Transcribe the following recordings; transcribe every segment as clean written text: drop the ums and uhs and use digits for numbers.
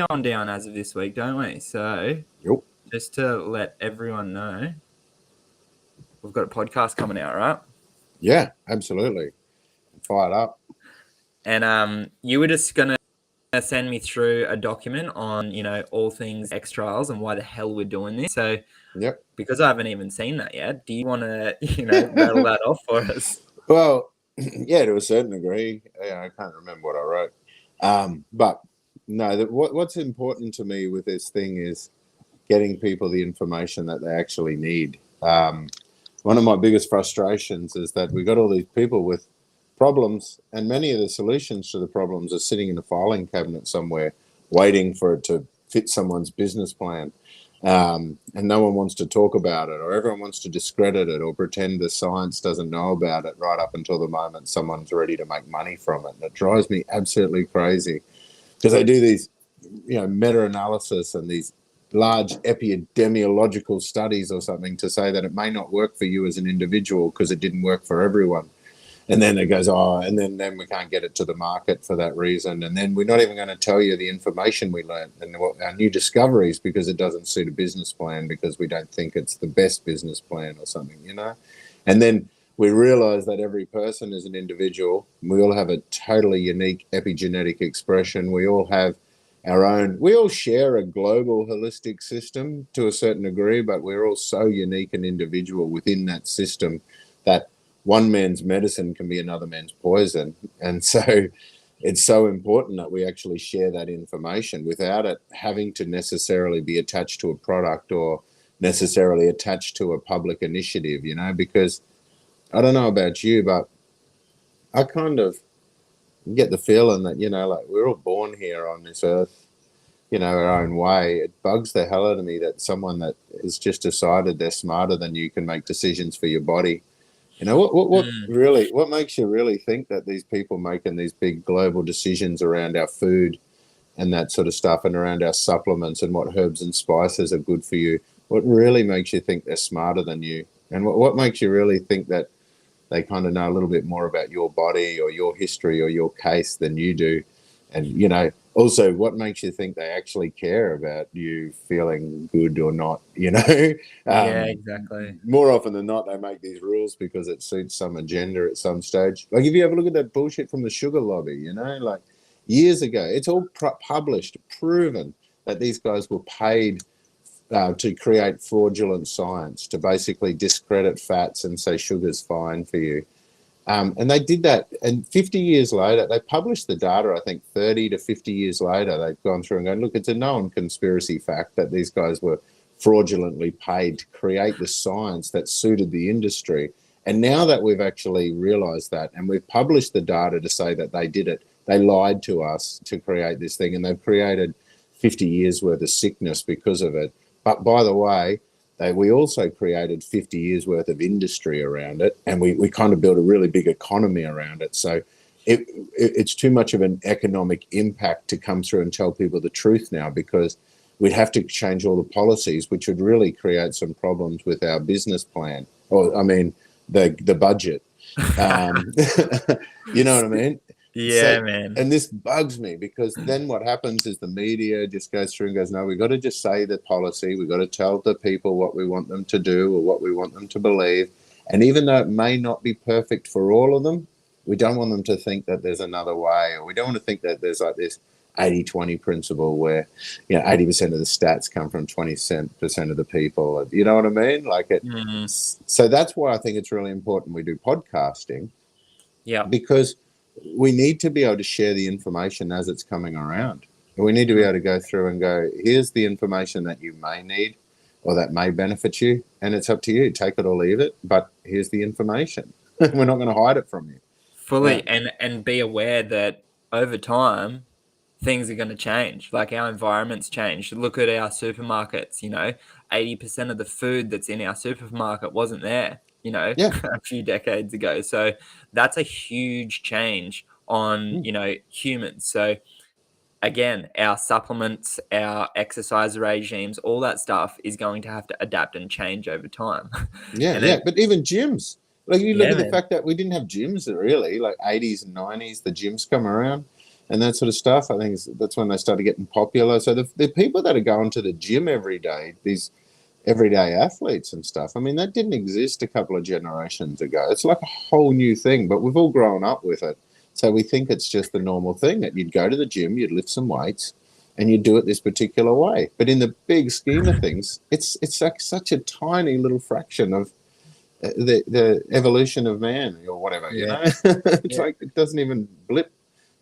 going down as of this week, don't we? So Yep. just to let everyone know, we've got a podcast coming out, right? Yeah, absolutely. I'm fired up. And you were just gonna send me through a document on, all things X trials and why the hell we're doing this. So Yep. because I haven't even seen that yet, do you want to, rattle that off for us? Well, yeah, to a certain degree. Yeah, I can't remember what I wrote. But no, what's important to me with this thing is getting people the information that they actually need. One of my biggest frustrations is that we got all these people with problems, and many of the solutions to the problems are sitting in a filing cabinet somewhere, waiting for it to fit someone's business plan. And no one wants to talk about it, or everyone wants to discredit it, or pretend the science doesn't know about it right up until the moment someone's ready to make money from it. And it drives me absolutely crazy because they do these, meta-analysis and these large epidemiological studies or something to say that it may not work for you as an individual because it didn't work for everyone. And then it goes, and then we can't get it to the market for that reason. And then we're not even going to tell you the information we learned and our new discoveries because it doesn't suit a business plan because we don't think it's the best business plan or something, And then we realize that every person is an individual. We all have a totally unique epigenetic expression. We all have we all share a global holistic system to a certain degree, but we're all so unique and individual within that system that one man's medicine can be another man's poison. And so it's so important that we actually share that information without it having to necessarily be attached to a product or necessarily attached to a public initiative, because I don't know about you, but I kind of get the feeling that, like we're all born here on this earth, our own way. It bugs the hell out of me that someone that has just decided they're smarter than you can make decisions for your body. What makes you really think that these people making these big global decisions around our food and that sort of stuff and around our supplements and what herbs and spices are good for you, what really makes you think they're smarter than you? And what makes you really think that they kind of know a little bit more about your body or your history or your case than you do? And, also what makes you think they actually care about you feeling good or not, Yeah, exactly. More often than not, they make these rules because it suits some agenda at some stage. Like if you have a look at that bullshit from the sugar lobby, like years ago, it's all published, proven that these guys were paid to create fraudulent science, to basically discredit fats and say sugar's fine for you. And they did that. And 50 years later, they published the data, I think 30 to 50 years later, they've gone through and gone, look, it's a known conspiracy fact that these guys were fraudulently paid to create the science that suited the industry. And now that we've actually realized that and we've published the data to say that they did it, they lied to us to create this thing, and they've created 50 years worth of sickness because of it. But by the way, we also created 50 years worth of industry around it, and we kind of built a really big economy around it. So it's too much of an economic impact to come through and tell people the truth now, because we'd have to change all the policies, which would really create some problems with our business plan, or I mean, the budget. You know what I mean? Yeah, So, man. and this bugs me because then what happens is the media just goes through and goes, no, we've got to just say the policy. We've got to tell the people what we want them to do or what we want them to believe. And even though it may not be perfect for all of them, we don't want them to think that there's another way, or we don't want to think that there's like this 80-20 principle where, 80% of the stats come from 20% of the people. You know what I mean? Like it. Mm, So that's why I think it's really important we do podcasting, yeah. because we need to be able to share the information as it's coming around. We need to be able to go through and go, here's the information that you may need or that may benefit you, and it's up to you. Take it or leave it, but here's the information. We're not going to hide it from you. Yeah. Fully, and be aware that over time things are going to change. Like our environment's changed. Look at our supermarkets. 80% of the food that's in our supermarket wasn't there, Yeah. a few decades ago. So that's a huge change on, humans. So again, our supplements, our exercise regimes, all that stuff is going to have to adapt and change over time. Yeah, And yeah. then, But even gyms, like you look yeah, at the man. fact that we didn't have gyms really, like 80s and 90s, the gyms come around. and that sort of stuff. I think that's when they started getting popular. So the people that are going to the gym every day, these everyday athletes and stuff, I mean, that didn't exist a couple of generations ago. It's like a whole new thing, but we've all grown up with it. So we think it's just the normal thing that you'd go to the gym, you'd lift some weights, and you'd do it this particular way. But in the big scheme of things, it's like such a tiny little fraction of the evolution of man or whatever, you know? It's Yeah. like it doesn't even blip.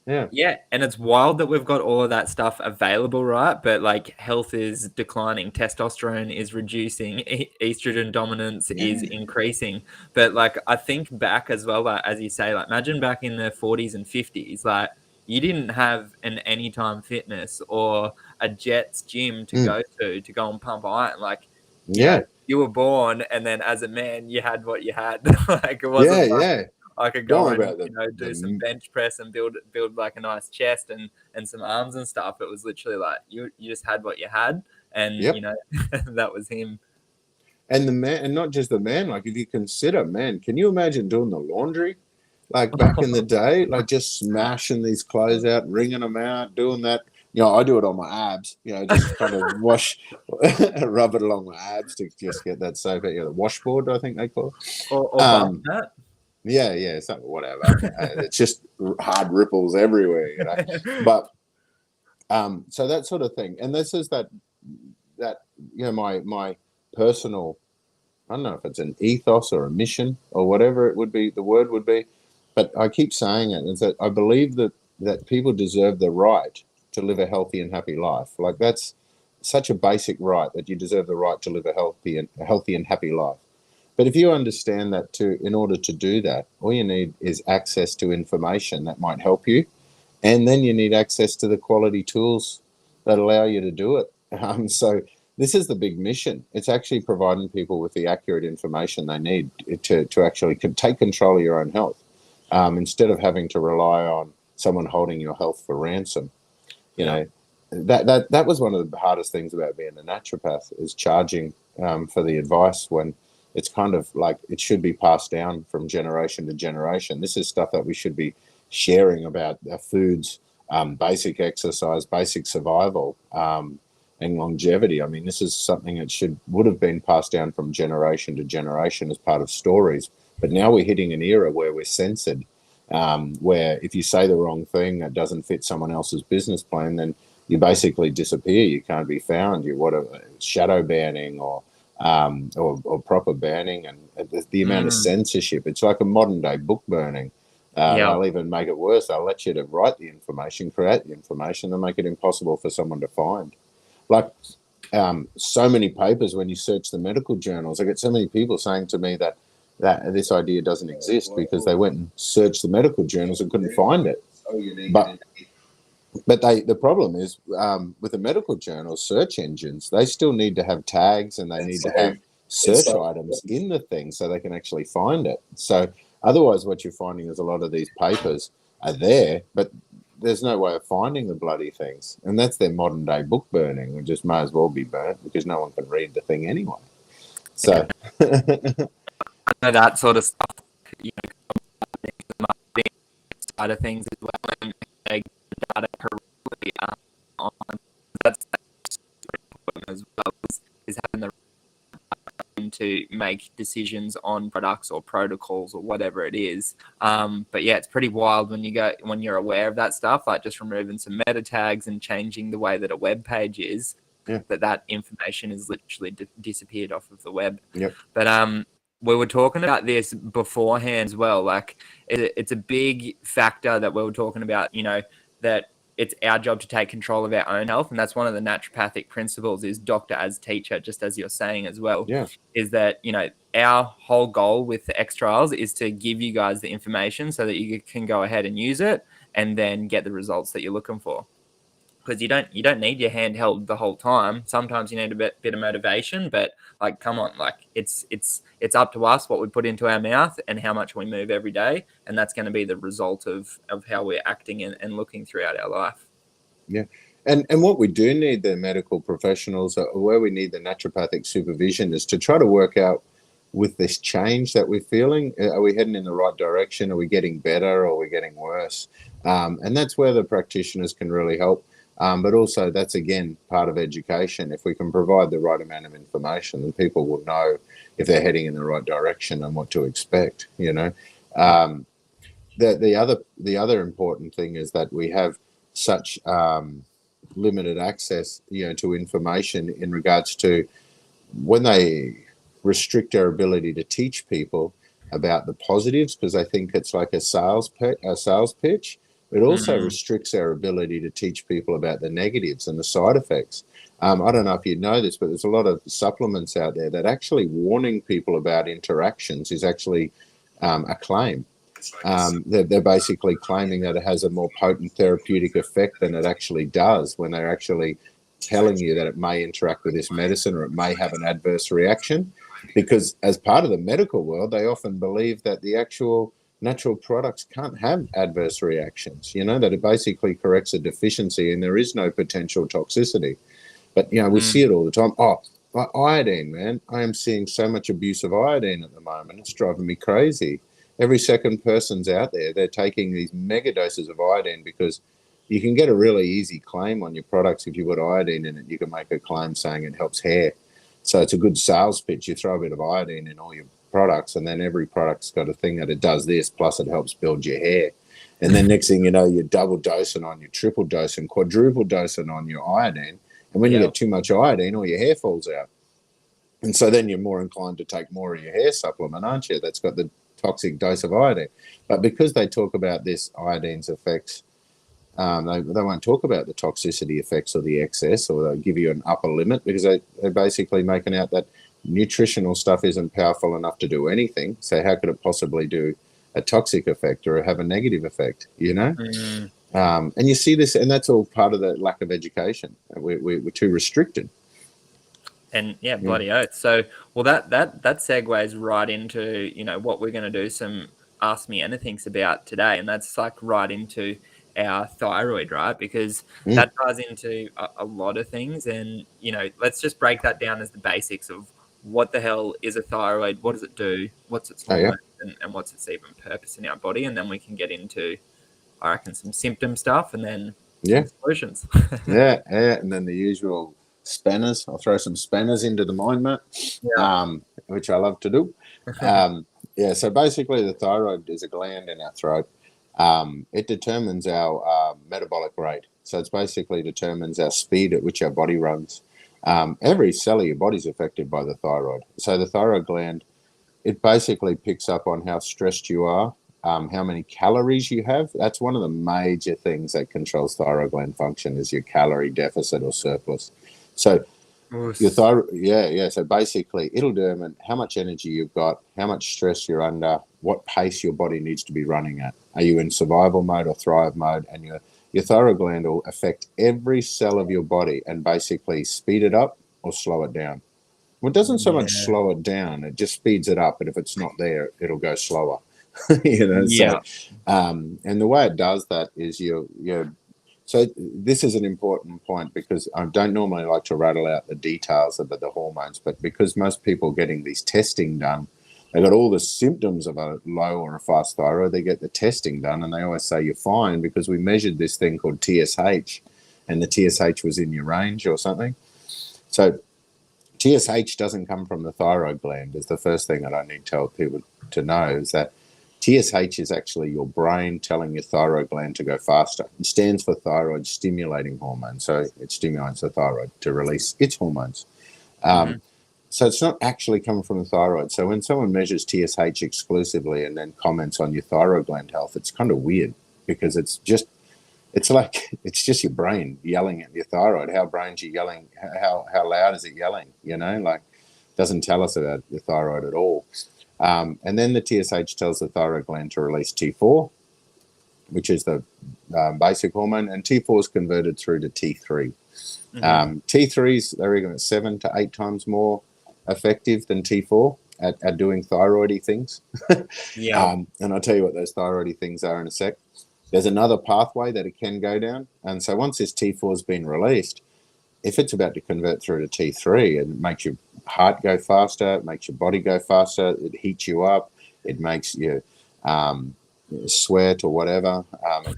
Yeah. Yeah, and it's wild that we've got all of that stuff available, right? But like health is declining, testosterone is reducing, estrogen dominance is Yeah. increasing. But like I think back as well, like, as you say, like imagine back in the 40s and 50s, like you didn't have an Anytime Fitness or a Jets gym to Mm. go and pump iron. Like, you know, Yeah. you were born and then as a man you had what you had. Like it Yeah. wasn't like Yeah. I could Don't go worry and, about you know, do some the bench press and build like a nice chest and some arms and stuff. It was literally like you just had what you had, and you Yep. know that was him. And the man, and not just the man, like if you consider, man, can you imagine doing the laundry? Like back in the day, like just smashing these clothes out, wringing them out, doing that. You know, I do it on my abs, you know, just kind of rub it along my abs to just get that soap out. You know, the washboard, I think they call it. Or bump that. Yeah, yeah, something, whatever. It's just hard ripples everywhere, you know. But so that sort of thing, and this is that you know my personal, I don't know if it's an ethos or a mission or whatever it would be, the word would be, but I keep saying it, is that I believe that people deserve the right to live a healthy and happy life. Like that's such a basic right, that you deserve the right to live a healthy and happy life. But if you understand that in order to do that, all you need is access to information that might help you, and then you need access to the quality tools that allow you to do it. So this is the big mission. It's actually providing people with the accurate information they need to actually take control of your own health, instead of having to rely on someone holding your health for ransom. You know, that was one of the hardest things about being a naturopath, is charging for the advice, when it's kind of like it should be passed down from generation to generation. This is stuff that we should be sharing about foods, basic exercise, basic survival, and longevity. I mean, this is something that would have been passed down from generation to generation as part of stories. But now we're hitting an era where we're censored, where if you say the wrong thing that doesn't fit someone else's business plan, then you basically disappear. You can't be found. You shadow banning or proper banning, and the amount of censorship. It's like a modern day book burning. They'll even make it worse. They'll let you to write the information, create the information, and make it impossible for someone to find. Like so many papers, when you search the medical journals, I get so many people saying to me that this idea doesn't exist because they went and searched the medical journals and couldn't find it. But the problem is, with the medical journals, search engines, they still need to have tags, and they need to have search items in the thing so they can actually find it. So otherwise, what you're finding is a lot of these papers are there, but there's no way of finding the bloody things. And that's their modern day book burning. We just may as well be burnt because no one can read the thing anyway. So that sort of stuff, you know, the marketing side of things as well, and they get the data correctly on. That's super important as well, is having the to make decisions on products or protocols or whatever it is. But yeah, it's pretty wild when you're aware of that stuff, like just removing some meta tags and changing the way that a web page is, that information is literally disappeared off of the web. But we were talking about this beforehand as well. Like it's a big factor that we were talking about, you know, that it's our job to take control of our own health. And that's one of the naturopathic principles, is doctor as teacher, just as you're saying as well, is that, you know, our whole goal with the X trials is to give you guys the information so that you can go ahead and use it and then get the results that you're looking for. Because you don't need your hand held the whole time. Sometimes you need a bit of motivation, but like, come on, like it's up to us what we put into our mouth and how much we move every day, and that's going to be the result of how we're acting and looking throughout our life. Yeah, and what we do need the medical professionals, or where we need the naturopathic supervision, is to try to work out, with this change that we're feeling, are we heading in the right direction? Are we getting better, or are we getting worse? And that's where the practitioners can really help. But also that's, again, part of education. If we can provide the right amount of information, then people will know if they're heading in the right direction and what to expect, you know. The other important thing is that we have such limited access, you know, to information in regards to when they restrict our ability to teach people about the positives, because I think it's like a sales pitch. It also restricts our ability to teach people about the negatives and the side effects. I don't know if you know this, but there's a lot of supplements out there that actually warning people about interactions is actually a claim. They're basically claiming that it has a more potent therapeutic effect than it actually does, when they're actually telling you that it may interact with this medicine or it may have an adverse reaction. Because as part of the medical world, they often believe that the actual natural products can't have adverse reactions, you know, that it basically corrects a deficiency and there is no potential toxicity. But, you know, we see it all the time. Oh, iodine, man. I am seeing so much abuse of iodine at the moment. It's driving me crazy. Every second person's out there, they're taking these mega doses of iodine, because you can get a really easy claim on your products. If you put iodine in it, you can make a claim saying it helps hair. So it's a good sales pitch. You throw a bit of iodine in all your products, and then every product's got a thing that it does this, plus it helps build your hair. And then next thing you know, you're double dosing on your triple dosing, quadruple dosing on your iodine. And when you get too much iodine, all your hair falls out. And so then you're more inclined to take more of your hair supplement, aren't you? That's got the toxic dose of iodine. But because they talk about this iodine's effects, they won't talk about the toxicity effects or the excess, or they'll give you an upper limit, because they're basically making out that nutritional stuff isn't powerful enough to do anything. So how could it possibly do a toxic effect or have a negative effect, you know? And you see this, and that's all part of the lack of education. We're too restricted. And bloody oath. So, well, that segues right into, you know, what we're going to do some Ask Me Anythings about today, and that's like right into our thyroid, right? Because that ties into a lot of things, and, you know, let's just break that down as the basics of what the hell is a thyroid, what does it do, what's its hormone, and what's its even purpose in our body, and then we can get into, I reckon, some symptom stuff, and then some solutions. And then the usual spanners. I'll throw some spanners into the mind map, which I love to do. So basically the thyroid is a gland in our throat. It determines our metabolic rate. So it's basically determines our speed at which our body runs. Every cell of your body is affected by the thyroid. So the thyroid gland, it basically picks up on how stressed you are, how many calories you have. That's one of the major things that controls thyroid gland function, is your calorie deficit or surplus. So your thyroid, so basically it'll determine how much energy you've got, how much stress you're under, what pace your body needs to be running at. Are you in survival mode or thrive mode? And your thyroid gland will affect every cell of your body and basically speed it up or slow it down. Well, it doesn't so much slow it down, it just speeds it up, but if it's not there, it'll go slower. You know, so and the way it does that is so this is an important point, because I don't normally like to rattle out the details about the hormones, but because most people getting these testing done, they got all the symptoms of a low or a fast thyroid, they get the testing done and they always say you're fine because we measured this thing called TSH and the TSH was in your range or something. So TSH doesn't come from the thyroid gland, is the first thing that I need to tell people to know, is that TSH is actually your brain telling your thyroid gland to go faster. It stands for thyroid stimulating hormone. So it stimulates the thyroid to release its hormones. So it's not actually coming from the thyroid. So when someone measures TSH exclusively and then comments on your thyroid gland health, it's kind of weird, because it's just your brain yelling at your thyroid. How brain's you yelling? How loud is it yelling? You know, like, doesn't tell us about your thyroid at all. And then the TSH tells the thyroid gland to release T4, which is the basic hormone, and T4 is converted through to T3. T3s, they're even 7 to 8 times more effective than T4 at doing thyroidy things. And I'll tell you what those thyroidy things are in a sec. There's another pathway that it can go down. And so once this T4 has been released, if it's about to convert through to T3, it makes your heart go faster, it makes your body go faster, it heats you up, it makes you sweat or whatever.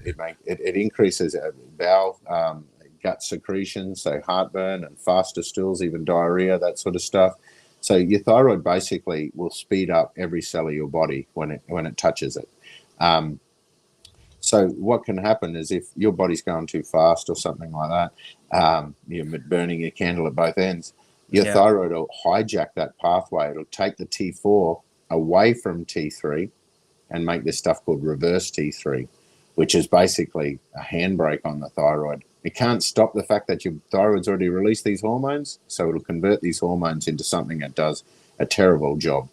It increases bowel gut secretion, so heartburn and faster stools, even diarrhea, that sort of stuff. So your thyroid basically will speed up every cell of your body when it touches it. So what can happen is if your body's going too fast or something like that, you're burning your candle at both ends, your thyroid will hijack that pathway. It'll take the T4 away from T3 and make this stuff called reverse T3, which is basically a handbrake on the thyroid. It can't stop the fact that your thyroid's already released these hormones, so it'll convert these hormones into something that does a terrible job.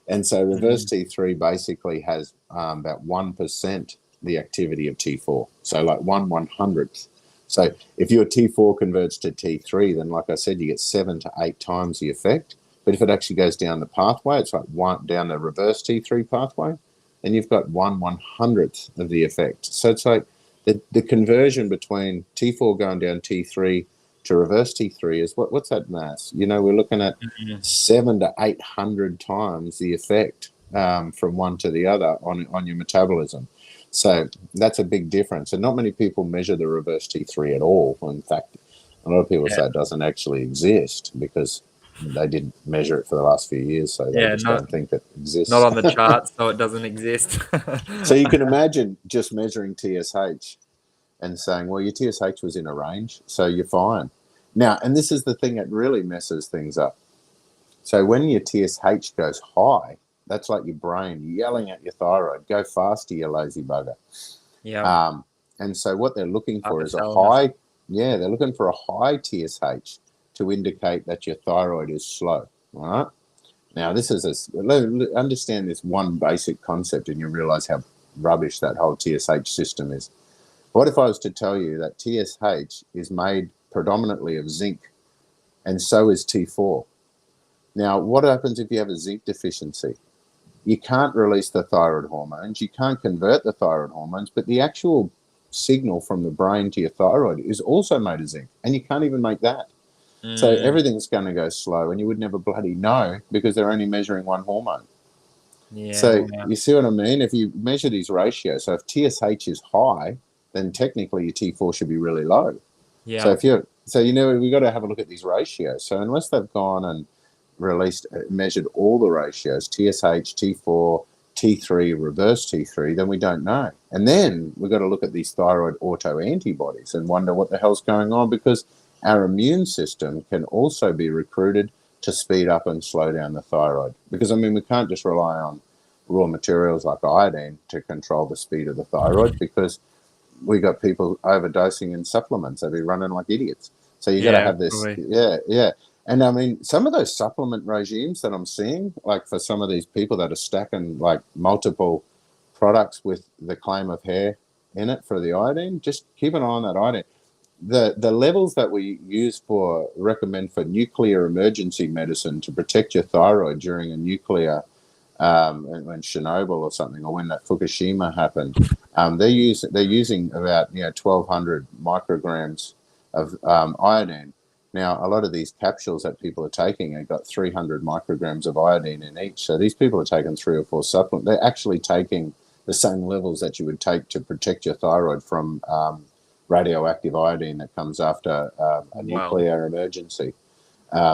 And so reverse T3 basically has about 1% the activity of T4, so like 1/100th. So if your T4 converts to T3, then like I said, you get 7 to 8 times the effect. But if it actually goes down the pathway, it's like down the reverse T3 pathway, and you've got 1/100th of the effect. So it's like the conversion between T4 going down T3 to reverse T3 is what's that mass? We're looking at 700 to 800 times the effect from one to the other on your metabolism. So that's a big difference. And not many people measure the reverse T3 at all. In fact, a lot of people say it doesn't actually exist because they didn't measure it for the last few years, so they just don't think it exists. Not on the charts, so it doesn't exist. So you can imagine just measuring TSH and saying, well, your TSH was in a range, so you're fine. Now, and this is the thing that really messes things up. So when your TSH goes high, that's like your brain yelling at your thyroid, go faster, you lazy bugger. Yeah. And so what they're looking for is a high, they're looking for a high TSH to indicate that your thyroid is slow. All right. Now, understand this one basic concept and you realize how rubbish that whole TSH system is. What if I was to tell you that TSH is made predominantly of zinc and so is T4? Now, what happens if you have a zinc deficiency? You can't release the thyroid hormones, you can't convert the thyroid hormones, but the actual signal from the brain to your thyroid is also made of zinc, and you can't even make that. So everything's going to go slow, and you would never bloody know because they're only measuring one hormone. So you see what I mean? If you measure these ratios, so if TSH is high, then technically your T4 should be really low. So we've got to have a look at these ratios. So unless they've gone and measured all the ratios, TSH, T4, T3, reverse T3, then we don't know. And then we've got to look at these thyroid autoantibodies and wonder what the hell's going on, because our immune system can also be recruited to speed up and slow down the thyroid. Because, we can't just rely on raw materials like iodine to control the speed of the thyroid, because we got people overdosing in supplements. They'll be running like idiots. So you got to have this. And some of those supplement regimes that I'm seeing, like for some of these people that are stacking like multiple products with the claim of hair in it for the iodine, just keep an eye on that iodine. The levels that we recommend for nuclear emergency medicine to protect your thyroid during a nuclear, when Chernobyl or something, or when that Fukushima happened, they're using about 1,200 micrograms of iodine. Now, a lot of these capsules that people are taking have got 300 micrograms of iodine in each. So these people are taking 3 or 4 supplements. They're actually taking the same levels that you would take to protect your thyroid from radioactive iodine that comes after a nuclear emergency,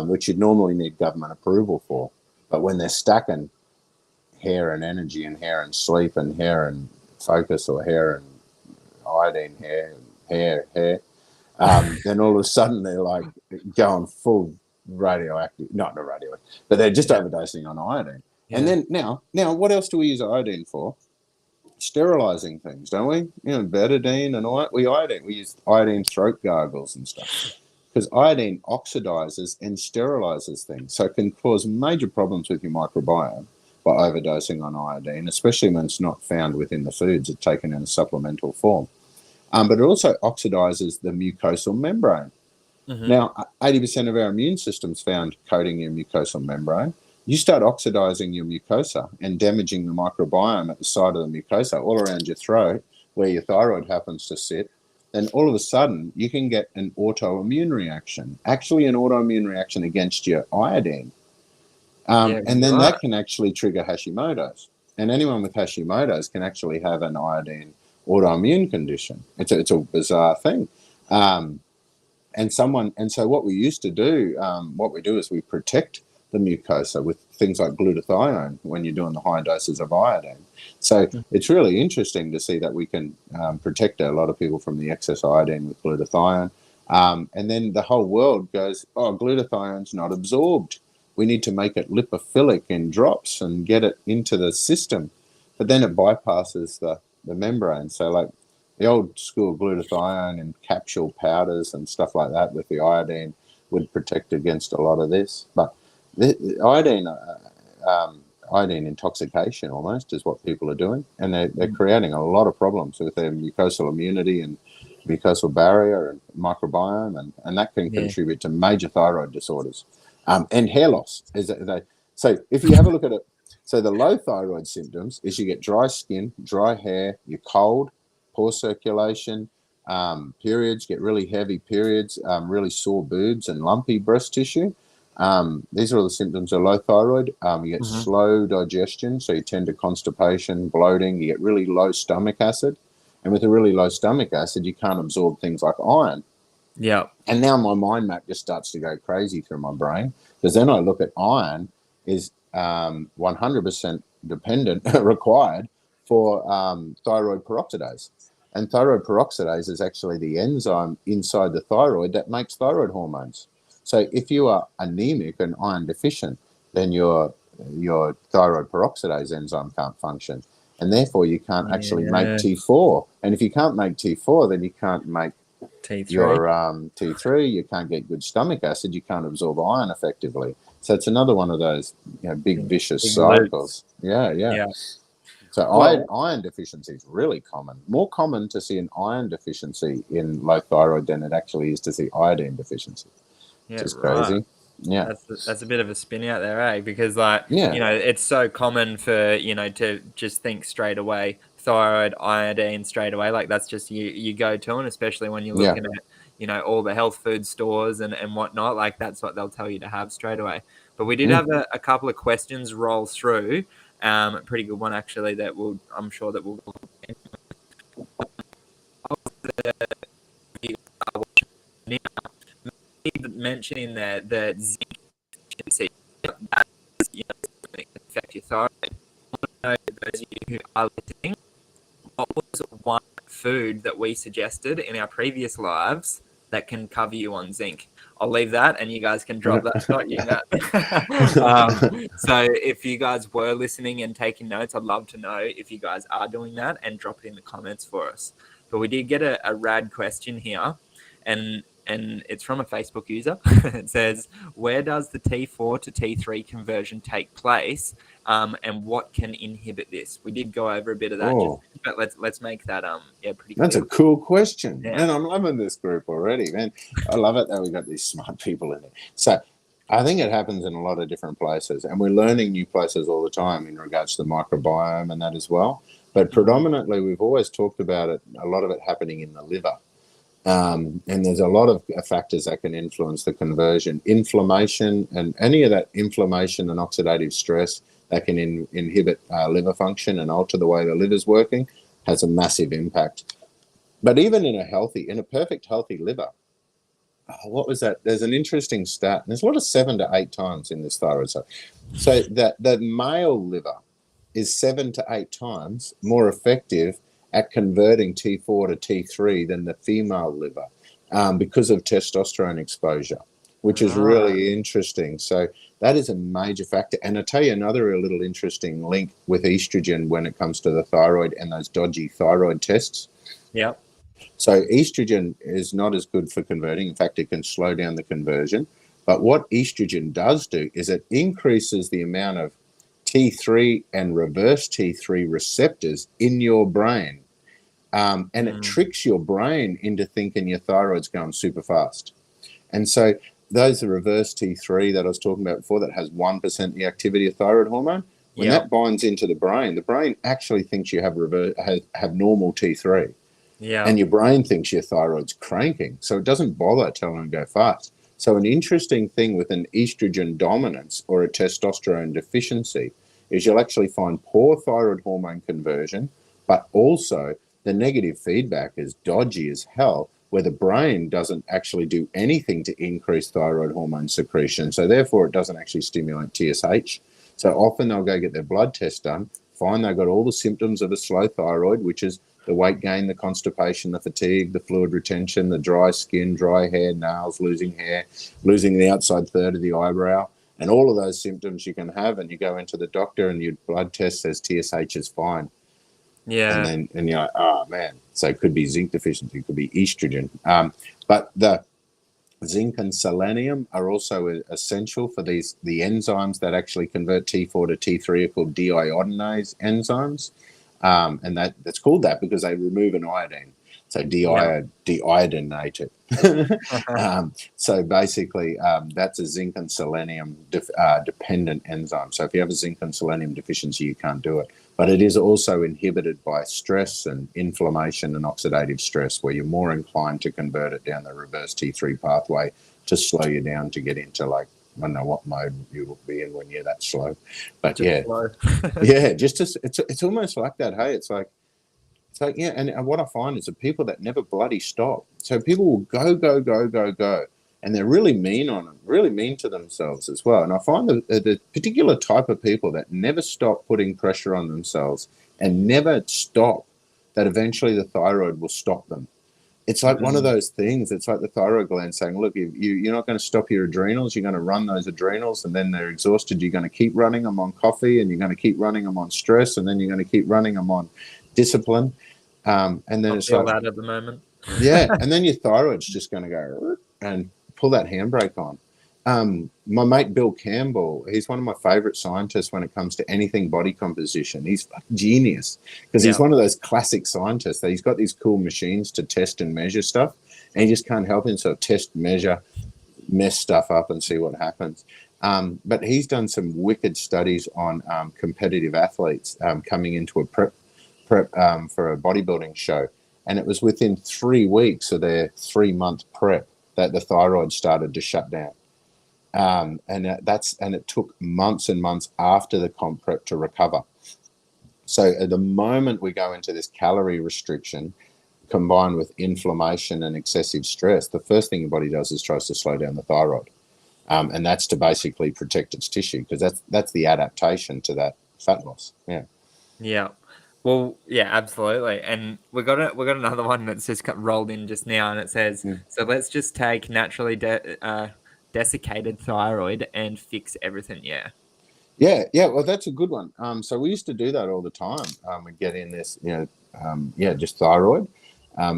which you'd normally need government approval for. But when they're stacking hair and energy and hair and sleep and hair and focus, or hair and iodine, hair, then all of a sudden they're like going full radioactive, not radioactive, but they're just overdosing on iodine. And then now what else do we use iodine for? Sterilizing things, don't we? Betadine and iodine. We use iodine throat gargles and stuff because iodine oxidizes and sterilizes things, so it can cause major problems with your microbiome by overdosing on iodine, especially when it's not found within the foods, it's taken in a supplemental form. But it also oxidizes the mucosal membrane. Now, 80% of our immune system's found coating your mucosal membrane. You start oxidizing your mucosa and damaging the microbiome at the side of the mucosa, all around your throat, where your thyroid happens to sit, then all of a sudden you can get an autoimmune reaction, actually an autoimmune reaction against your iodine. And then that can actually trigger Hashimoto's. And anyone with Hashimoto's can actually have an iodine autoimmune condition. It's a bizarre thing. And so what we used to do, what we do is we protect the mucosa with things like glutathione when you're doing the high doses of iodine. So it's really interesting to see that we can protect a lot of people from the excess iodine with glutathione. And then the whole world goes, oh, glutathione's not absorbed. We need to make it lipophilic in drops and get it into the system. But then it bypasses the membrane. So like the old school glutathione and capsule powders and stuff like that with the iodine would protect against a lot of this. But the iodine intoxication almost is what people are doing. And they're creating a lot of problems with their mucosal immunity and mucosal barrier and microbiome. And that can contribute to major thyroid disorders. And hair loss. So if you have a look at it, so the low thyroid symptoms is you get dry skin, dry hair, you're cold, poor circulation, periods, get really heavy periods, really sore boobs and lumpy breast tissue. These are all the symptoms of low thyroid. You get slow digestion, so you tend to constipation, bloating, you get really low stomach acid. And with a really low stomach acid, you can't absorb things like iron. Yeah. And now my mind map just starts to go crazy through my brain, because then I look at iron is 100% dependent, required for thyroid peroxidase. And thyroid peroxidase is actually the enzyme inside the thyroid that makes thyroid hormones. So if you are anemic and iron deficient, then your thyroid peroxidase enzyme can't function. And therefore you can't actually make T4. And if you can't make T4, then you can't make T3. your T3, you can't get good stomach acid, you can't absorb iron effectively. So it's another one of those big vicious cycles. Yeah. So iron deficiency is really common. More common to see an iron deficiency in low thyroid than it actually is to see iodine deficiency. Which is crazy. Yeah. That's a bit of a spin out there, eh? Because it's so common for, to just think straight away, thyroid, iodine straight away. Like that's just you go to, and especially when you're looking at, all the health food stores and whatnot, like that's what they'll tell you to have straight away. But we did have a couple of questions roll through. A pretty good one actually that I'm sure that we'll mentioning the zinc deficiency that affect your thyroid. I want to know, those of you who are listening, what was one food that we suggested in our previous lives that can cover you on zinc? I'll leave that, and you guys can drop that. Not you, Matt. So if you guys were listening and taking notes, I'd love to know if you guys are doing that, and drop it in the comments for us. But we did get a rad question here, and it's from a Facebook user. It says, where does the T4 to T3 conversion take place, and what can inhibit this? We did go over a bit of that, but let's make that pretty clear. That's a cool question. Yeah. Man, I'm loving this group already, man. I love it that we got these smart people in it. So I think it happens in a lot of different places, and we're learning new places all the time in regards to the microbiome and that as well. But predominantly, we've always talked about it, a lot of it happening in the liver. And there's a lot of factors that can influence the conversion. Inflammation, and any of that inflammation and oxidative stress that can inhibit liver function and alter the way the liver's working has a massive impact. But even in a perfect healthy liver, what was that? There's an interesting stat. There's a lot of 7 to 8 times in this thyroid. So that the male liver is 7 to 8 times more effective at converting T4 to T3 than the female liver because of testosterone exposure, which is really interesting. So that is a major factor. And I'll tell you another little interesting link with estrogen when it comes to the thyroid and those dodgy thyroid tests. Yeah. So estrogen is not as good for converting. In fact, it can slow down the conversion. But what estrogen does do is it increases the amount of T3 and reverse T3 receptors in your brain. And it tricks your brain into thinking your thyroid's going super fast. And so those are reverse T3 that I was talking about before that has 1% the activity of thyroid hormone. When that binds into the brain actually thinks you have normal T3. Yeah. And your brain thinks your thyroid's cranking. So it doesn't bother telling it to go fast. So an interesting thing with an estrogen dominance or a testosterone deficiency is you'll actually find poor thyroid hormone conversion, but also the negative feedback is dodgy as hell, where the brain doesn't actually do anything to increase thyroid hormone secretion. So therefore, it doesn't actually stimulate TSH. So often they'll go get their blood test done, find they've got all the symptoms of a slow thyroid, which is the weight gain, the constipation, the fatigue, the fluid retention, the dry skin, dry hair, nails, losing hair, losing the outside third of the eyebrow. And all of those symptoms you can have, and you go into the doctor and your blood test says TSH is fine. Yeah. And you're like, oh man. So it could be zinc deficiency, it could be estrogen. But the zinc and selenium are also essential for the enzymes that actually convert T4 to T3 are called deiodinase enzymes. And that's called that because they remove an iodine. So deiodinate it. So basically, that's a zinc and selenium dependent enzyme. So if you have a zinc and selenium deficiency, you can't do it. But it is also inhibited by stress and inflammation and oxidative stress, where you're more inclined to convert it down the reverse T3 pathway to slow you down to get into, like, I don't know what mode you will be in when you're that slow. But just slow. It's almost like that. Hey, it's like, yeah. And what I find is the people that never bloody stop. So people will go. And they're really mean on them, really mean to themselves as well. And I find the particular type of people that never stop putting pressure on themselves and never stop, that eventually the thyroid will stop them. It's like one of those things. It's like the thyroid gland saying, look, you're not going to stop your adrenals. You're going to run those adrenals, and then they're exhausted. You're going to keep running them on coffee, and you're going to keep running them on stress, and then you're going to keep running them on discipline. And then it's like that at the moment. Yeah. And then your thyroid's just going to go and pull that handbrake on. My mate Bill Campbell, he's one of my favorite scientists when it comes to anything body composition. He's a genius because he's one of those classic scientists that he's got these cool machines to test and measure stuff, and he just can't help himself test, measure, mess stuff up and see what happens. But he's done some wicked studies on competitive athletes coming into a prep for a bodybuilding show, and it was within 3 weeks of their 3-month prep that the thyroid started to shut down. And it took months and months after the comp prep to recover. So at the moment we go into this calorie restriction combined with inflammation and excessive stress, the first thing your body does is tries to slow down the thyroid. And that's to basically protect its tissue, because that's the adaptation to that fat loss. Yeah. Yeah. Well, yeah, absolutely. And we got another one that's just rolled in just now, and it says, so let's just take naturally desiccated thyroid and fix everything. Yeah. Well, that's a good one. So we used to do that all the time. We'd get in this, just thyroid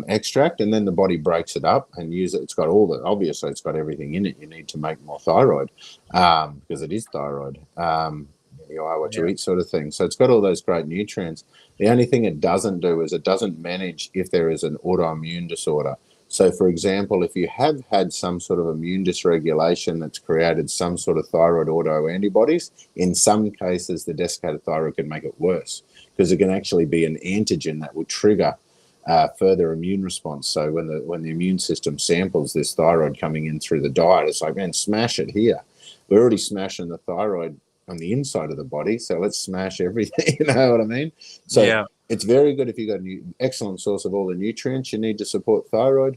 extract, and then the body breaks it up and use it. It's got obviously it's got everything in it you need to make more thyroid, because it is thyroid. You are what you eat, sort of thing. So it's got all those great nutrients. The only thing it doesn't do is it doesn't manage if there is an autoimmune disorder. So, for example, if you have had some sort of immune dysregulation that's created some sort of thyroid autoantibodies, in some cases the desiccated thyroid can make it worse, because it can actually be an antigen that will trigger further immune response. So when the immune system samples this thyroid coming in through the diet, it's like, man, smash it here. We're already smashing the thyroid on the inside of the body, so let's smash everything. You know what I mean? So it's very good if you've got an excellent source of all the nutrients you need to support thyroid.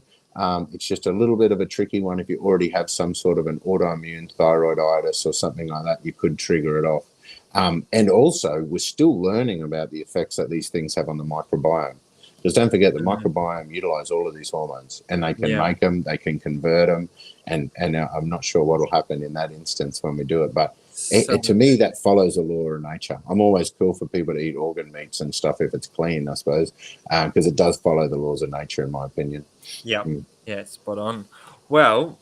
It's just a little bit of a tricky one if you already have some sort of an autoimmune thyroiditis or something like that. You could trigger it off. And also, we're still learning about the effects that these things have on the microbiome. Because don't forget, the microbiome utilize all of these hormones, and they can make them, they can convert them, and I'm not sure what will happen in that instance when we do it. But to me, that follows the law of nature. I'm always cool for people to eat organ meats and stuff if it's clean, I suppose, because it does follow the laws of nature, in my opinion. Yeah, spot on. Well,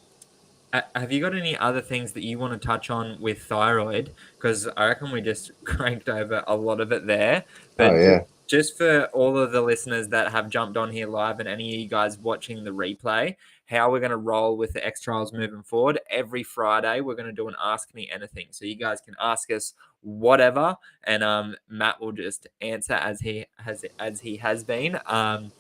have you got any other things that you want to touch on with thyroid? Because I reckon we just cranked over a lot of it there. But just for all of the listeners that have jumped on here live and any of you guys watching the replay, how we're going to roll with the X Trials moving forward. Every Friday, we're going to do an Ask Me Anything. So you guys can ask us whatever, and Matt will just answer as he has been. And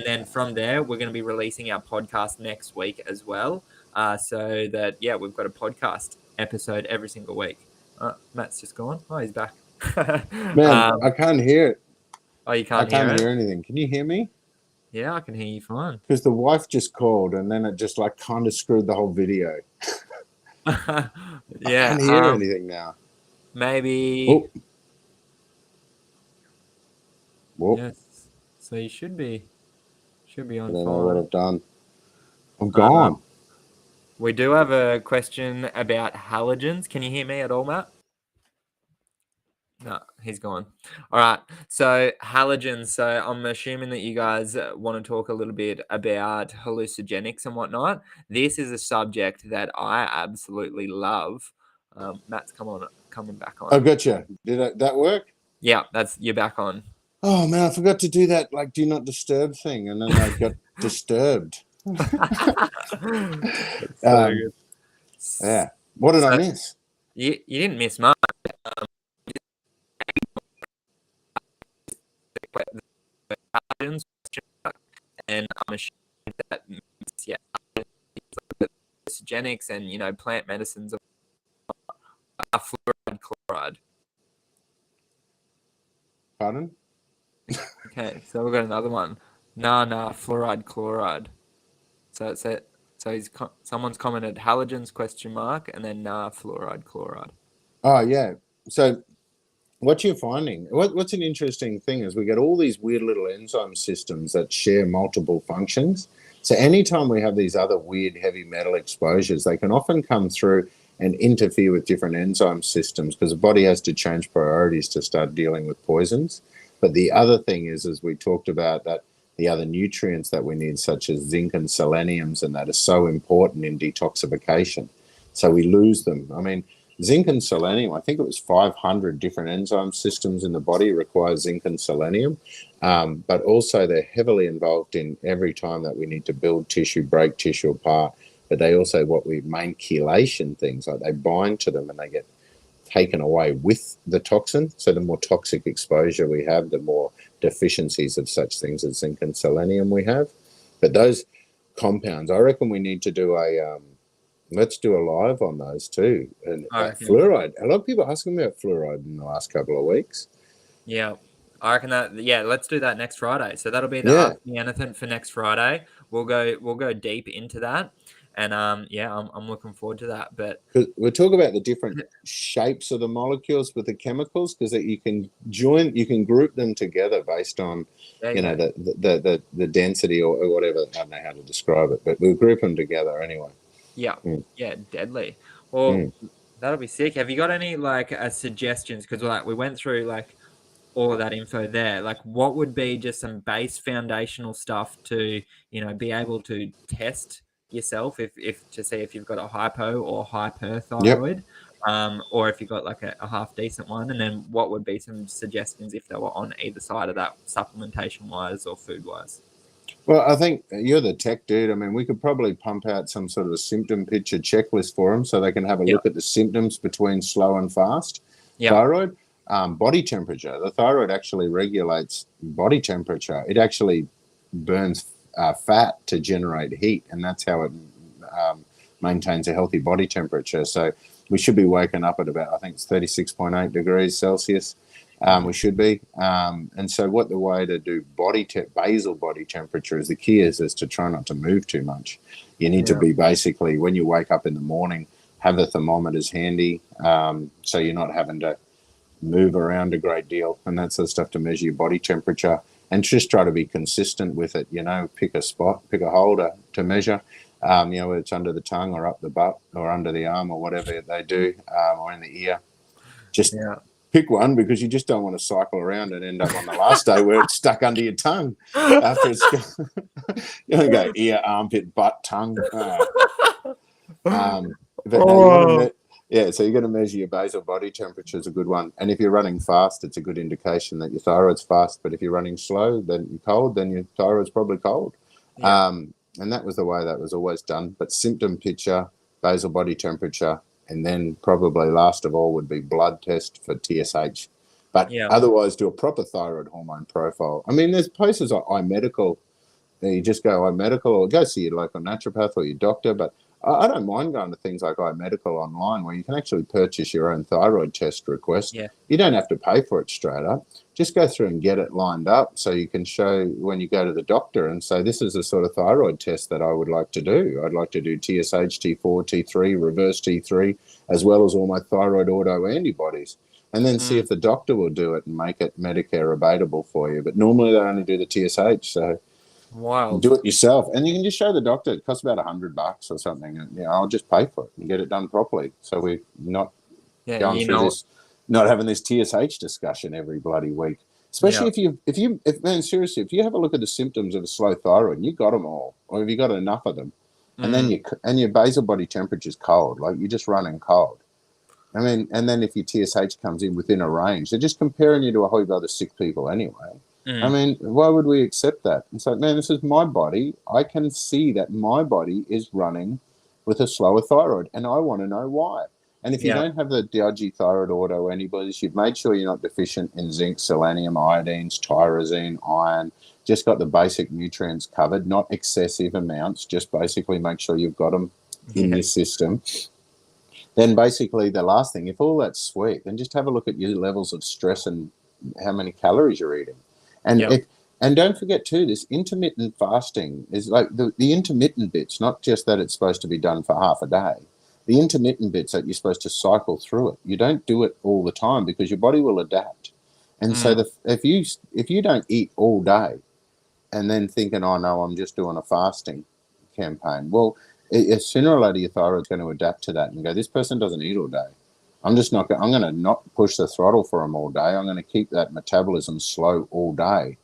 then from there, we're going to be releasing our podcast next week as well. So that, we've got a podcast episode every single week. Matt's just gone. Oh, he's back. Man, I can't hear it. Oh, you I can't hear can't it? hear anything. Can you hear me? Yeah, I can hear you fine. Because the wife just called and then it just like kind of screwed the whole video. I Yeah, can't hear anything now. maybe. Oh, whoop. Yes. So you should be I on don't know what fine. I've done. I'm Um, gone. we do have a question about halogens. Can you hear me at all, Matt? No, he's gone. All right. So halogens. So I'm assuming that you guys want to talk a little bit about hallucinogenics and whatnot. This is a subject that I absolutely love. Matt's coming back I on. gotcha. That work? Yeah, you're back on. Oh man, I forgot to do that like do not disturb thing, and then I got disturbed. So Um, good. yeah. What did I So miss? you didn't miss much. Halogens, and I'm assuming that yeah, hallucinogenics and plant medicines are fluoride chloride. Pardon? Okay, so we've got another one. Nah, fluoride chloride. So it's it. So someone's commented halogens question mark and then fluoride chloride. Oh yeah. So what you're finding, what's an interesting thing is we get all these weird little enzyme systems that share multiple functions. So anytime we have these other weird heavy metal exposures, they can often come through and interfere with different enzyme systems because the body has to change priorities to start dealing with poisons. But the other thing is, as we talked about, that the other nutrients that we need, such as zinc and seleniums, and that are so important in detoxification. So we lose them. I mean, zinc and selenium, I think it was 500 different enzyme systems in the body require zinc and selenium. But also they're heavily involved in every time that we need to build tissue, break tissue apart. But they also what we main chelation things, like they bind to them and they get taken away with the toxin. So the more toxic exposure we have, the more deficiencies of such things as zinc and selenium we have. But those compounds, I reckon we need to do let's do a live on those too. And I reckon. fluoride, a lot of people asking me about fluoride in the last couple of weeks. Yeah. I reckon that let's do that next Friday. So that'll be the Yeah, Ask Me Anything for next Friday. We'll go deep into that. And I'm looking forward to that. But because we'll talk about the different shapes of the molecules with the chemicals, because you can group them together based on there you go. the density or whatever. I don't know how to describe it, but we'll group them together anyway. Yeah. Mm. Yeah, deadly. Well, that'll be sick. Have you got any suggestions? Because we went through all of that info there. Like, what would be just some base foundational stuff to be able to test yourself if to see if you've got a hypo or Yep. hyperthyroid, or if you've got a half decent one, and then what would be some suggestions if they were on either side of that, supplementation wise or food wise? Well, I think you're the tech dude. I mean, we could probably pump out some sort of a symptom picture checklist for them so they can have a look at the symptoms between slow and fast thyroid. Body temperature. The thyroid actually regulates body temperature. It actually burns fat to generate heat, and that's how it maintains a healthy body temperature. So we should be waking up at about, I think it's 36.8 degrees Celsius. We should be. And so what the way to do basal body temperature is, the key is to try not to move too much. You need to be basically, when you wake up in the morning, have the thermometers handy, so you're not having to move around a great deal and that sort of stuff to measure your body temperature, and just try to be consistent with it. Pick a spot, pick a hole to measure, whether it's under the tongue or up the butt or under the arm or whatever they do, or in the ear. Just pick one, because you just don't want to cycle around and end up on the last day where it's stuck under your tongue after it's you don't go ear, armpit, butt, tongue. But no, you want to so you're going to measure your basal body temperature is a good one. And if you're running fast, it's a good indication that your thyroid's fast. But if you're running slow, then you're cold, then your thyroid's probably cold. And that was the way that was always done. But symptom picture, basal body temperature, and then probably last of all would be blood test for TSH. But otherwise, do a proper thyroid hormone profile. I mean, there's places like iMedical. You just go iMedical or go see your local naturopath or your doctor. But I don't mind going to things like iMedical online where you can actually purchase your own thyroid test request. Yeah. You don't have to pay for it straight up. Just go through and get it lined up so you can show when you go to the doctor and say, this is the sort of thyroid test that I would like to do. I'd like to do TSH, T4, T3, reverse T3, as well as all my thyroid auto antibodies. And then see if the doctor will do it and make it Medicare abatable for you. But normally they only do the TSH, so Wild. do it yourself. And you can just show the doctor. It costs about $100 or something. And, I'll just pay for it and get it done properly. So we're not going through this, not having this TSH discussion every bloody week. Especially if man, seriously, if you have a look at the symptoms of a slow thyroid and you got them all, or if you got enough of them, and then your basal body temperature is cold, like you're just running cold. I mean, and then if your TSH comes in within a range, they're just comparing you to a whole bunch of other sick people anyway. I mean, why would we accept that? It's like, man, this is my body. I can see that my body is running with a slower thyroid, and I want to know why. And if you don't have the dodgy thyroid auto antibodies, you've made sure you're not deficient in zinc, selenium, iodines, tyrosine, iron, just got the basic nutrients covered, not excessive amounts, just basically make sure you've got them in your system. Then basically the last thing, if all that's sweet, then just have a look at your levels of stress and how many calories you're eating. And and don't forget too, this intermittent fasting is like the intermittent bits, not just that it's supposed to be done for half a day. The intermittent bits that you're supposed to cycle through it. You don't do it all the time because your body will adapt. And so if you don't eat all day and then thinking, oh no, I'm just doing a fasting campaign, well, sooner or later your thyroid's going to adapt to that and go, this person doesn't eat all day. I'm going to not push the throttle for them all day. I'm going to keep that metabolism slow all day.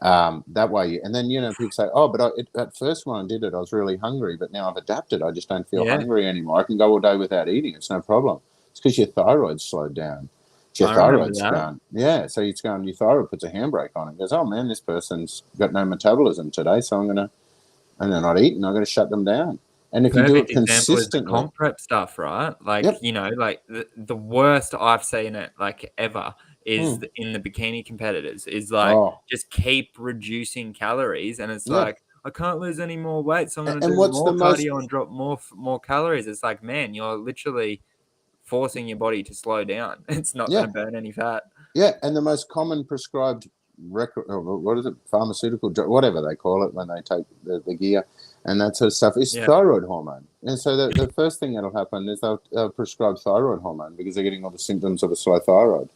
That way, and then, people say, oh, but at first when I did it, I was really hungry, but now I've adapted. I just don't feel hungry anymore. I can go all day without eating. It's no problem. It's because your thyroid's slowed down. Your thyroid's gone. Yeah, so it's going, your thyroid puts a handbrake on it. It goes, oh man, this person's got no metabolism today, so and they're not eating. I'm going to shut them down. And if you do it consistently, is the comp prep stuff, right? Like, like the worst I've seen it like ever is in the bikini competitors is like just keep reducing calories, and it's like I can't lose any more weight, so I'm going to do more cardio and drop more calories. It's like, man, you're literally forcing your body to slow down. It's not going to burn any fat. Yeah, and the most common prescribed pharmaceutical drug, whatever they call it when they take the gear and that sort of stuff, is thyroid hormone. And so the first thing that'll happen is they'll prescribe thyroid hormone because they're getting all the symptoms of a slow thyroid.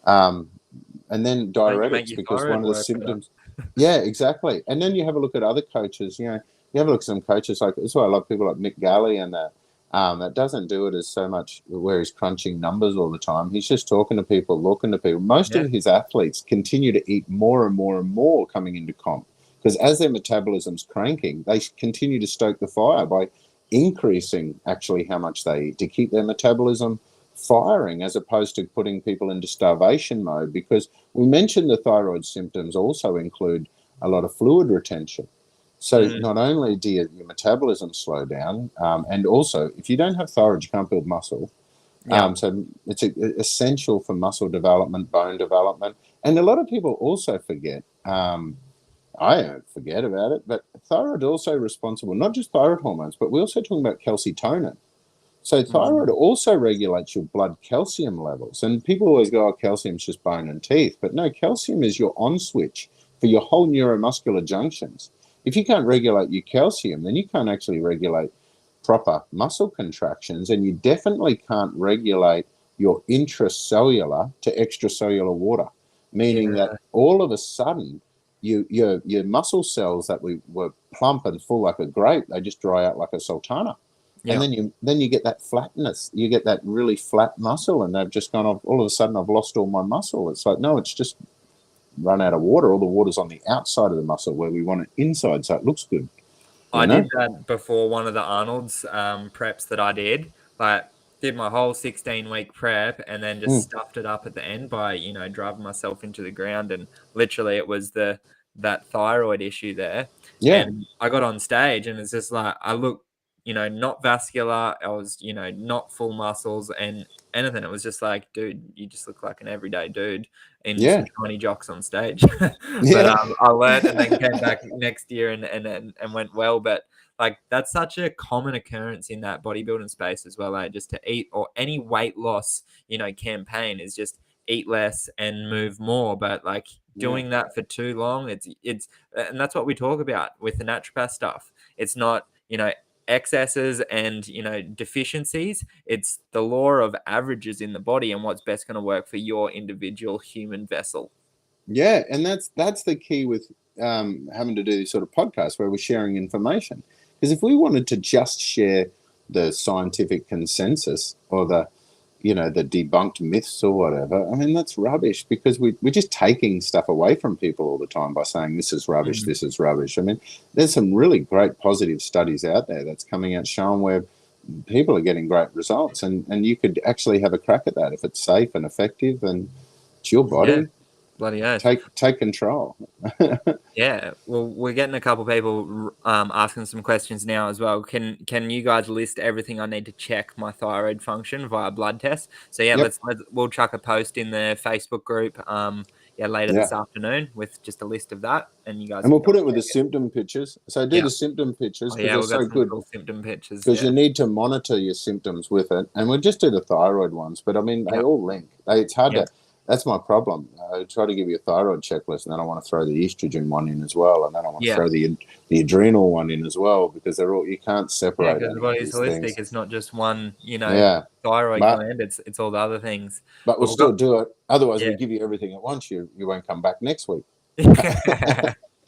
And then diuretics because one of the symptoms. Yeah, exactly. And then you have a look at other coaches. You have a look at some coaches like, that's why I love people like Mick Galley and that. That doesn't do it as so much where he's crunching numbers all the time. He's just talking to people, looking to people. Most of his athletes continue to eat more and more and more coming into comp because as their metabolism's cranking, they continue to stoke the fire by increasing actually how much they eat to keep their metabolism firing, as opposed to putting people into starvation mode, because we mentioned the thyroid symptoms also include a lot of fluid retention. So not only do your metabolism slow down, and also if you don't have thyroid, you can't build muscle. So it's essential for muscle development, bone development. And a lot of people also forget, I don't forget about it, but thyroid also responsible, not just thyroid hormones, but we're also talking about calcitonin. So thyroid also regulates your blood calcium levels. And people always go, oh, calcium's just bone and teeth. But no, calcium is your on switch for your whole neuromuscular junctions. If you can't regulate your calcium, then you can't actually regulate proper muscle contractions, and you definitely can't regulate your intracellular to extracellular water, meaning that all of a sudden your muscle cells that were plump and full like a grape, they just dry out like a sultana. And then you get that flatness. You get that really flat muscle, and they've just gone off. All of a sudden, I've lost all my muscle. It's like, no, it's just run out of water. All the water's on the outside of the muscle where we want it inside, so it looks good. I did that before one of the Arnold's preps that I did. Like, did my whole 16-week prep and then just stuffed it up at the end by, driving myself into the ground. And literally it was that thyroid issue there. Yeah. And I got on stage and it's just like, I look, not vascular. I was, not full muscles and anything. It was just like, dude, you just look like an everyday dude in some tiny jocks on stage. But I learned and then came back next year and went well. But like that's such a common occurrence in that bodybuilding space as well. Just to eat, or any weight loss, campaign is just eat less and move more. But like doing that for too long, it's and that's what we talk about with the naturopath stuff. It's not, excesses and deficiencies. It's the law of averages in the body and what's best going to work for your individual human vessel. Yeah, and that's the key with having to do these sort of podcasts where we're sharing information. Because if we wanted to just share the scientific consensus or the debunked myths or whatever, I mean, that's rubbish, because we're just taking stuff away from people all the time by saying this is rubbish, this is rubbish. I mean, there's some really great positive studies out there that's coming out showing where people are getting great results, and you could actually have a crack at that if it's safe and effective, and it's your body. Yeah. Bloody oath. Take control. Yeah, well, we're getting a couple people asking some questions now as well. Can you guys list everything I need to check my thyroid function via blood test? So yeah, we'll chuck a post in the Facebook group later this afternoon with just a list of that, and you guys. And we'll put it with the symptom pictures. So do the symptom pictures, because we've they're so good. Cool symptom pictures, because you need to monitor your symptoms with it, and we'll just do the thyroid ones. But I mean, they all link. It's hard to. That's my problem. I try to give you a thyroid checklist, and then I want to throw the estrogen one in as well, and then I want to throw the adrenal one in as well, because they're all, you can't separate. Because the body's holistic. Things. It's not just one, thyroid gland. It's all the other things. But we'll still do it. Otherwise, we give you everything at once. You won't come back next week.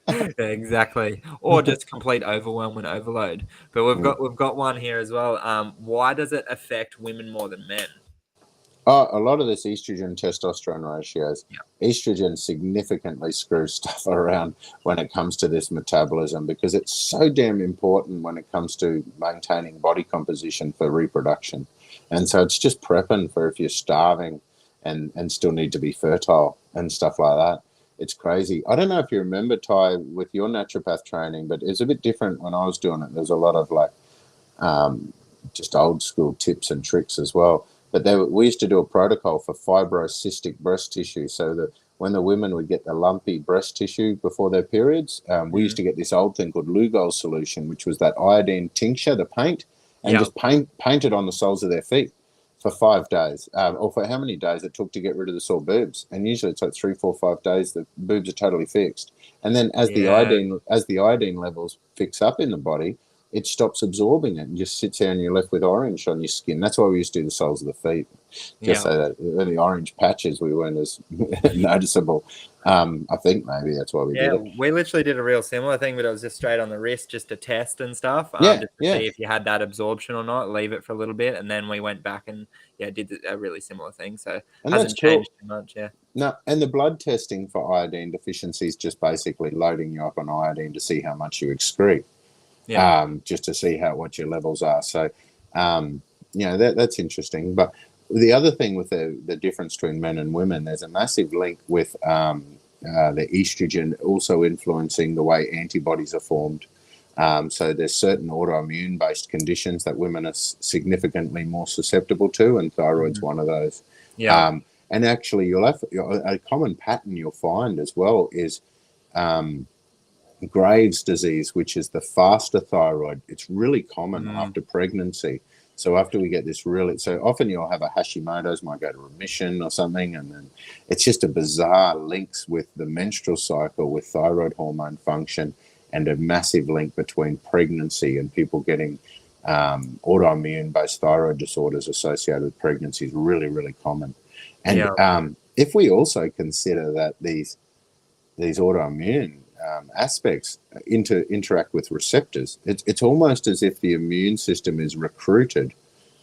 Exactly, or just complete overwhelm and overload. But we've got one here as well. Why does it affect women more than men? A lot of this estrogen testosterone ratios. Estrogen significantly screws stuff around when it comes to this metabolism, because it's so damn important when it comes to maintaining body composition for reproduction. And so it's just prepping for if you're starving and still need to be fertile and stuff like that. It's crazy. I don't know if you remember, Ty, with your naturopath training, but it's a bit different when I was doing it. There's a lot of just old school tips and tricks as well. But we used to do a protocol for fibrocystic breast tissue, so that when the women would get the lumpy breast tissue before their periods, we used to get this old thing called Lugol solution, which was that iodine tincture, the paint, and just paint it on the soles of their feet for 5 days, or for how many days it took to get rid of the sore boobs. And usually it's like 3, 4, 5 days, the boobs are totally fixed. And then as the iodine levels fix up in the body, it stops absorbing it and just sits there, and you're left with orange on your skin. That's why we used to do the soles of the feet, just so that the orange patches, we weren't as noticeable. I think maybe that's why we did it. We literally did a real similar thing, but it was just straight on the wrist, just to test and stuff, just to see if you had that absorption or not, leave it for a little bit, and then we went back and did a really similar thing. So it hasn't changed too much, No, and the blood testing for iodine deficiency is just basically loading you up on iodine to see how much you excrete. Just to see what your levels are. So, that's interesting. But the other thing with the difference between men and women, there's a massive link with the estrogen also influencing the way antibodies are formed. So there's certain autoimmune-based conditions that women are significantly more susceptible to, and thyroid's one of those. And actually, you'll have a common pattern you'll find as well is Graves' disease, which is the faster thyroid. It's really common after pregnancy. So after we get this so often you'll have a Hashimoto's, might go to remission or something, and then it's just a bizarre links with the menstrual cycle, with thyroid hormone function, and a massive link between pregnancy and people getting autoimmune-based thyroid disorders associated with pregnancy is really, really common. And if we also consider that these autoimmune aspects interact with receptors, it's almost as if the immune system is recruited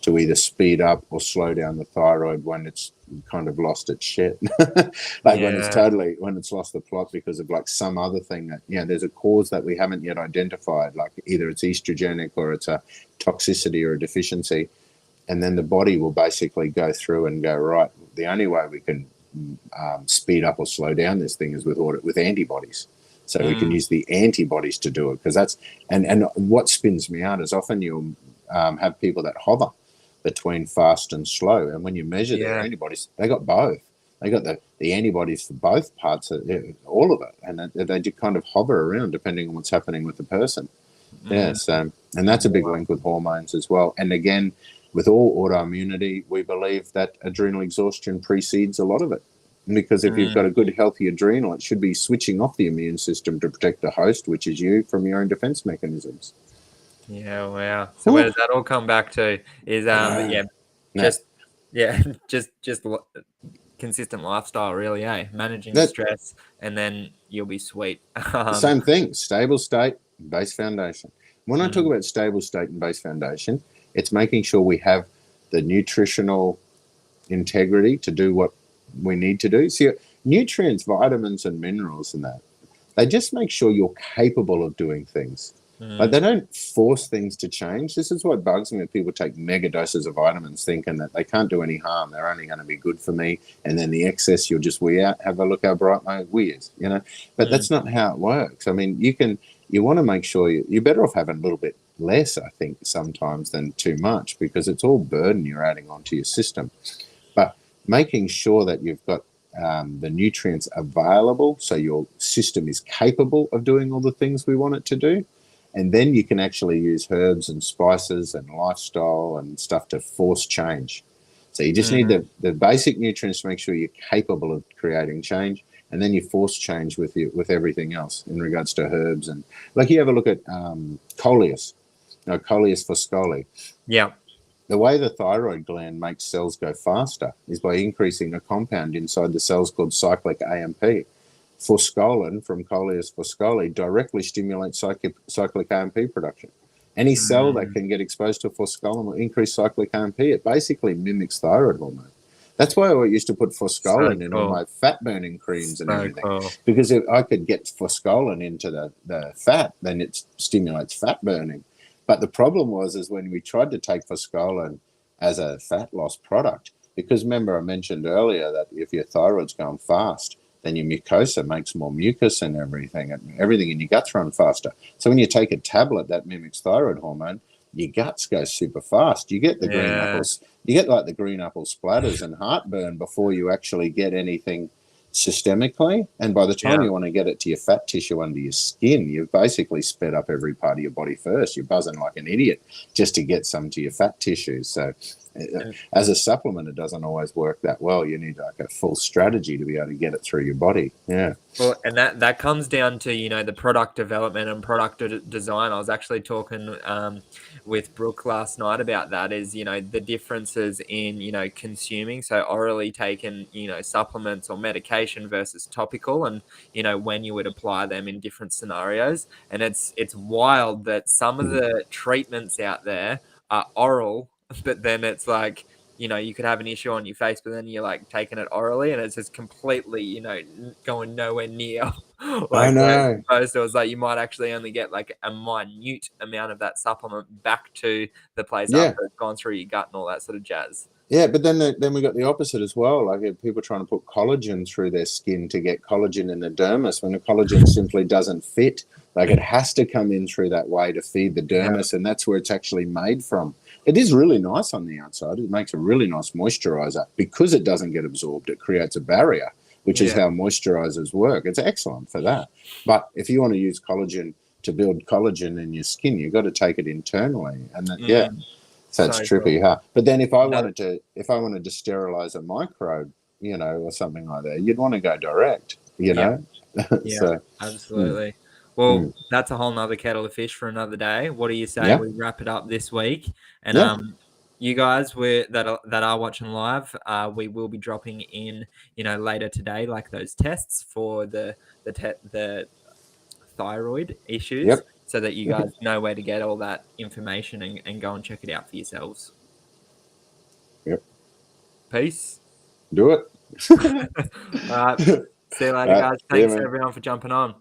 to either speed up or slow down the thyroid when it's kind of lost its shit. When it's lost the plot because of some other thing that there's a cause that we haven't yet identified, like either it's estrogenic or it's a toxicity or a deficiency, and then the body will basically go through and go, right, the only way we can speed up or slow down this thing is with antibodies. So we can use the antibodies to do it, because that's and what spins me out is often you'll have people that hover between fast and slow, and when you measure their antibodies, they got both. They got the antibodies for both parts, all of it, and they just kind of hover around depending on what's happening with the person. Yeah, so, and that's a big link with hormones as well. And again, with all autoimmunity, we believe that adrenal exhaustion precedes a lot of it. Because if you've got a good, healthy adrenal, it should be switching off the immune system to protect the host, which is you, from your own defense mechanisms. Yeah, wow. So where does that all come back to? Is just consistent lifestyle, really, managing the stress, and then you'll be sweet. Same thing, stable state, base foundation. When I talk about stable state and base foundation, it's making sure we have the nutritional integrity to do what we need to do. See, nutrients, vitamins, and minerals and that, they just make sure you're capable of doing things. Like, they don't force things to change. This is what bugs me when people take mega doses of vitamins thinking that they can't do any harm. They're only going to be good for me. And then the excess, you'll just wee out. Have a look how bright my wee is, you know. But that's not how it works. I mean, you want to make sure you're better off having a little bit less, I think, sometimes than too much, because it's all burden you're adding onto your system. But making sure that you've got the nutrients available so your system is capable of doing all the things we want it to do. And then you can actually use herbs and spices and lifestyle and stuff to force change. So you just need the basic nutrients to make sure you're capable of creating change. And then you force change with everything else in regards to herbs. And like, you have a look at coleus, coleus foscoli. Yeah. The way the thyroid gland makes cells go faster is by increasing a compound inside the cells called cyclic AMP. Foscolin from Coleus foscoli directly stimulates cyclic AMP production. Any cell that can get exposed to foscolin will increase cyclic AMP. It basically mimics thyroid hormone. That's why I used to put foscolin in all my fat burning creams and everything. Because if I could get foscolin into the fat, then it stimulates fat burning. But the problem is when we tried to take foscolin as a fat loss product, because remember I mentioned earlier that if your thyroid's going fast, then your mucosa makes more mucus and everything in your gut's run faster. So when you take a tablet that mimics thyroid hormone, your guts go super fast. You get the green apples, you get like the green apple splatters and heartburn before you actually get anything systemically. And by the time you want to get it to your fat tissue under your skin, you've basically sped up every part of your body first. You're buzzing like an idiot just to get some to your fat tissue. So as a supplement, it doesn't always work that well. You need like a full strategy to be able to get it through your body. Yeah. Well, and that comes down to, the product development and product design. I was actually talking with Brooke last night about that, is, the differences in, consuming, so orally taken, supplements or medication versus topical, and, when you would apply them in different scenarios. And it's wild that some of the treatments out there are oral, but then it's like, you could have an issue on your face, but then you're like taking it orally and it's just completely, going nowhere near I know. opposed to, it's like you might actually only get like a minute amount of that supplement back to the place after it's gone through your gut and all that sort of jazz. Yeah, but then we got the opposite as well. Like, people trying to put collagen through their skin to get collagen in the dermis when the collagen simply doesn't fit. Like, it has to come in through that way to feed the dermis, and that's where it's actually made from. It is really nice on the outside. It makes a really nice moisturizer. Because it doesn't get absorbed, it creates a barrier, which is how moisturizers work. It's excellent for that. But if you want to use collagen to build collagen in your skin, you've got to take it internally. And that, so it's trippy, huh? But then if I wanted to sterilize a microbe, or something like that, you'd want to go direct, know? So, absolutely. Well, that's a whole nother kettle of fish for another day. What do you say we wrap it up this week? And you guys that are watching live, we will be dropping in, later today, like those tests for the thyroid issues, so that you guys know where to get all that information and go and check it out for yourselves. Peace. Do it. All right. See you later, guys. Thanks everyone for jumping on.